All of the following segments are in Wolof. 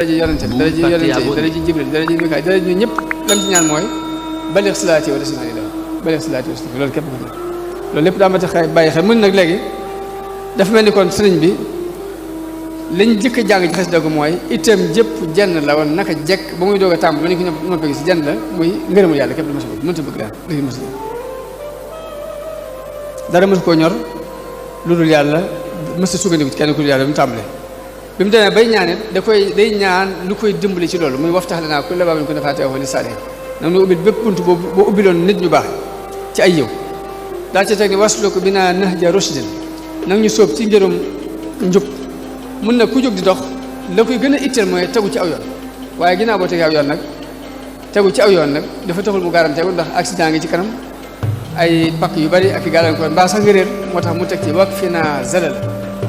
daraja yonente bi daraja yonente yi daraja Jibril daraja Mikaayil daraja ñu ñëpp lam ci ñaan mooy balix salaati wa tasliimi la balix salaati wa tasliimi loolu képp ko loolu lépp daa ma tax bàyyi xel mun nag léegi dafa mel ni kon sëriñ bi liñ jëkk a jàng ci xasida ko mooy itam jëpp jenn la woon naka jekk ba muy doog a tàmm ba ni ko noppee gis jenn la muy ngërëmul yàlla képp la mos a bëgg mënta bëgg daal dafi mos dara mos koo ñor lu dul yàlla mos a sukkandiku ci kenn ku dul yàlla bi mu tàmbalee bi mu demee bay ñaan it day ñaan lu koy dimbali ci loolu muy waftax lanaa kulla baabin kunta faatihahu lis-saalihiin nag nu ubbil bépp bunt boo ubbiloon nit ñu baax ci ay yiw daal ci teg ni wasluk binaa nahja rushdin nag ñu sóob ci njërum njub mun na ku jóg di dox la koy gën a itteel mooy tegu ci aw yoon waaye ginnaaw boo tegee aw yoon nag tegu ci aw yoon nag dafa taxul mu garanteeku ndax accident ngi ci kanam ay pakk yu bari ak i gàllankoor mbaa sax nga réer moo tax mu teg ci wak fi naa zalal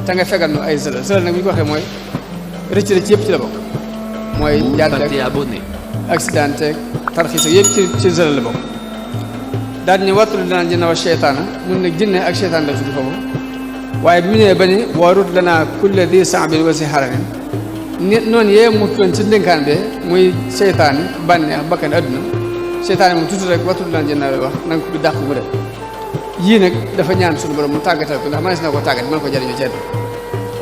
te nga fegal nu ay zalal zalal nag bu ñu ko waxee mooy rëcc yëpp ci la bokk mooy jàdd ak accident teeg tarxiis ak yëpp ci zalal la bokk daal ni wattul danaa jinna wa cheytaana mun nag jinne ak cheytaan la tudd foofu waaye bi mu ñëwee ba ni warut lanaa kulla di saabin wa si xaramin nit noonu yee mu toon ci ndénkaan be muy seytaane bànneex bakkan adduna seytaane moom tuuti rek wattu lan jënna wax na nga ko dàq mu def yii nag dafa ñaan suñu borom mu tàggatal ko ndax mënees na ko tàggat mën ko jëriñoo ci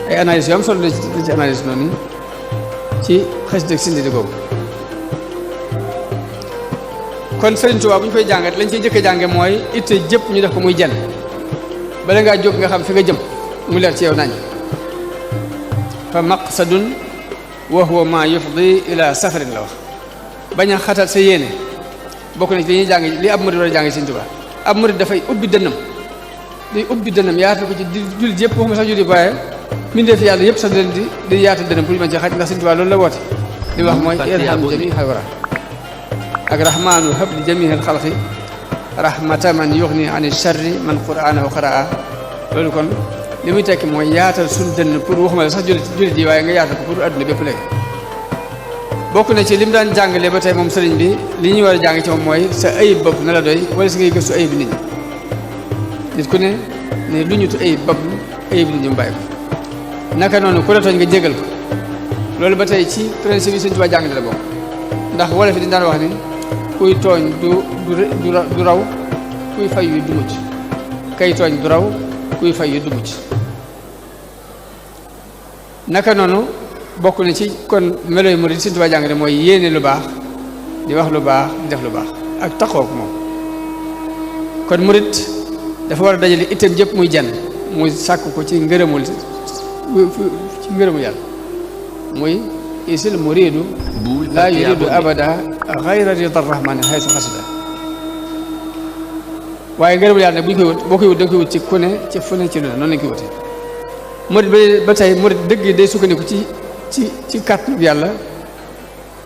ay analyse yu am solo la ci analyse noonu ci xasida ak sindi di boobu kon Sëriñ Tuubaa bu ñu koy jàngat lañ ciy jëkk a jànge mooy itte jëpp ñu def ko muy jenn bala ngaa jóg nga xam fi nga jëm mu leer ci yow nañ fa maqsadun wa huwa ma yufdi ila safarin la wax bañ a xatal sa yéene bokk na ci li ñuy jàng li ab murid war a jàng Sëriñ Tuubaa ab murid dafay ubbi dënnam day ubbi dënnam yaatal ko ci jullit yëpp waxuma sax jullit waaye mbindeef yàlla yëpp sax di yaatal dënnam pour ñu mën ci xaj ndax Sëriñ Tuubaa loolu la woote li wax mooy irham jami xalwara ak rahmaanu hab li jamihil xalqi rahmata man yuxni ani sharri man qur'anahu qaraa loolu kon li muy tekki mooy yaatal suñu dënn pour waxuma la sax jullit yi waaye nga yaatal ko pour adduna bépp léegi bokk na ci li mu daan jàngalee ba tey moom sëriñ bi li ñuy war a jàng ci moom mooy sa ayib bopp na la doy wala si ngay gëstu ayib nit ñi nit ku ne ne lu ñu tu ayib bopp ayib nit ñi mu bàyyi ko naka noonu ku la tooñ nga jégal ko loolu ba tey ci principe yi Sëriñ Tuubaa jàngale la bokk ndax wala fi dañ daan wax ni kuy tooñ du raw kuy fay yu du mucc kay tooñ du raw kuy fay yu du mucc naka noonu bokk na ci kon melo yu murid Sëriñ Tuubaa jàngale mooy yéene lu baax di wax lu baax di def lu baax ak taxaw ko moom kon murid dafa war a dajale itam jëpp muy jenn muy sàkk ko ci ngërëmul yàlla muy isil muridu laa yuridu abada xayra rida rahmani haysu xasida waaye ngërëmul yàlla nag bu ñu koy wut boo koy wut da nga koy wut ci ku ne ci fu ne ci lu ne noonu lañ koy wutee murid ba tey murid dëgg day sukkandiku ci kàttanu yàlla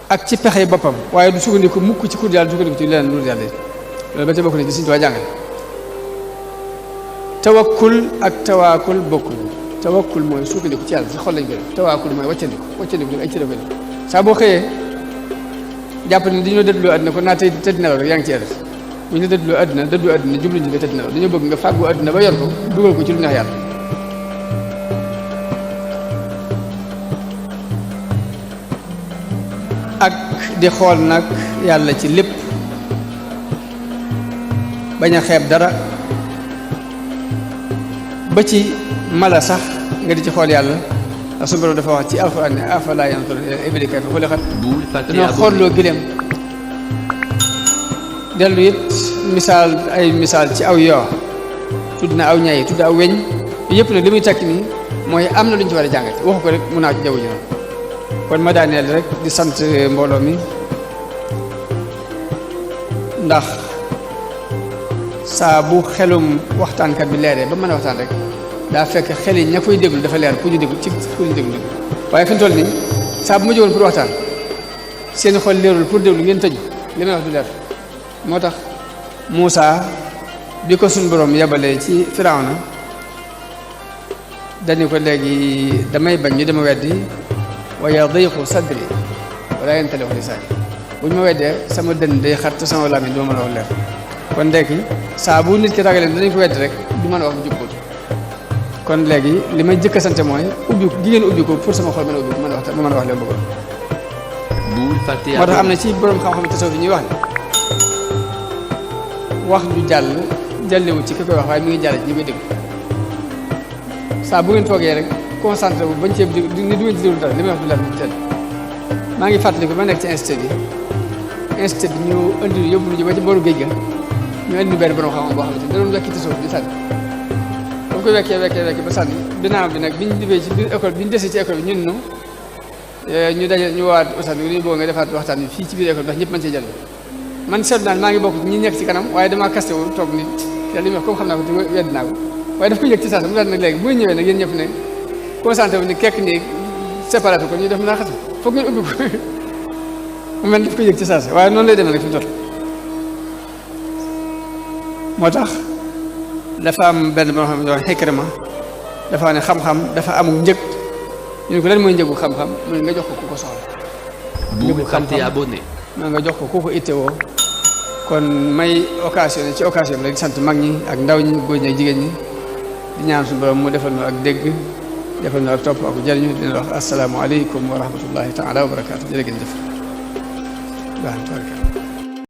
ak ci pexe boppam waaye du sukkandiku mukk ci kur yàlla du sukkandiku ci leneen lu yàlla loolu ba tey bokk na ci Sëriñ Tuubaa jàngale tawakkul ak tawaakul bokkul tawakkul mooy sukkandiku ci yàlla ci xol lañ koy def tawaakul mooy waccandiku ay cëra koy def saa boo xëyee jàpp ne dañoo dëddloo àdduna kon naa tey tëdd nelaw rek yaa ngi ci def bu ñu dëddloo àdduna jublu ñu nga tëdd nelaw dañoo bëgg nga fàggu àdduna ba yor ko dugal ko ci lu neex yàlla ak di xool nag yàlla ci lépp bañ a xeeb dara ba ci mala sax nga di ci xool yàlla ndax suñu borom dafa wax ci alxuraan ne afalaa yanzuruuna ilal ibili kayfa xuliqat dañoo xooloo gileem dellu it misaal ci aw yoo tudd na aw ñay tudd aw weñ yëpp nag li muy tekki nii mooy am na lu ñu ci war a jàngate waxu ko rek mun naa ci jaww ji noonu kon ma daaneel rek di sant mbooloo mi ndax saa bu xelum waxtaankat bi leeree ba mën a waxtaan rek daa fekk xel yi ña koy déglu dafa leer ku ñu déglu waaye fi mu toll nii saa bu ma jógoon pour waxtaan seen xol leerul pour déglu ngeen tëju li may wax du leer moo tax Muusaa bi ko suñ borom yabalee ci Firawna dañu ko léegi damay bañ ñu dama weddi wa yadiqu sadri wala yantaliqu lisaani bu ñu ma weddee sama dënn day xat te sama làmmiñ duma mën a wax leer kon léegi saa bu nit ki ragalee danañ ko weddi rek du mën a wax bu jubboot kon léegi li may jëkk a sant mooy ubbi gi ngeen ubbi ko pour sama xol mën a ubbi ko mën a wax leen bëggoon bul fàtte moo tax am na ci borom xam-xam tasawuf yi ñuy wax ne wax ju jàll jàllewul ci ki koy wax waaye mi ngi jàll ci ñi koy dégg saa bu ngeen toogee rek concentré bu bañ cee ni du ngeen ci déglu dara li may wax du leer bu teel maa ngi fàttali ko ba nekk ci institut bi ñu indi yóbbu ñu ba ci booru géej ga ñu indi benn borom xam-xam boo xamante ne da doon wekki tasawuf di sànni ba mu koy wekkee ba sànni binaaw bi nag bi ñu defee ci biir école bi ñu desee ci école bi ñun ñu daje ñu waat ustad bi boo nga defaat waxtaan bi fii ci biir école bi ndax ñëpp mën cee jël man seetlu naa maa ngi bokk ñi nekk ci kanam waaye damaa kasté wu toog nit li muy wax comme xam naa ko te wedd naa ko waaye daf ko yëg ci saa mu daal nag léegi bu ñëwee nag yéen ñëpp ne concentré wu ni kekk nii séparé ko ñu def naa xatu foog ngeen ubbi ko mu mel daf ko yëg ci saa waaye noonu lay demee nag fi mu toll moo tax dafa am benn boo xam ne doon Ikrima dafa ne xam-xam dafa amul njëg ñu ne ko lan mooy njëgu xam-xam mu ne nga jox ko ku ko soxla bul fàtte abonné mooy nga jox ko ku ko ittewoo kon may occasion ci occasion bi rek sant mag ñi ak ndaw ñi góor ñi ak jigéen ñi di ñaan suñu borom mu defal ñu ak dégg defal ñu ak topp ak jëriñu dina wax asalaamaaleykum wa rahmatullahi taala wa barakaatu jërë ngeen jëf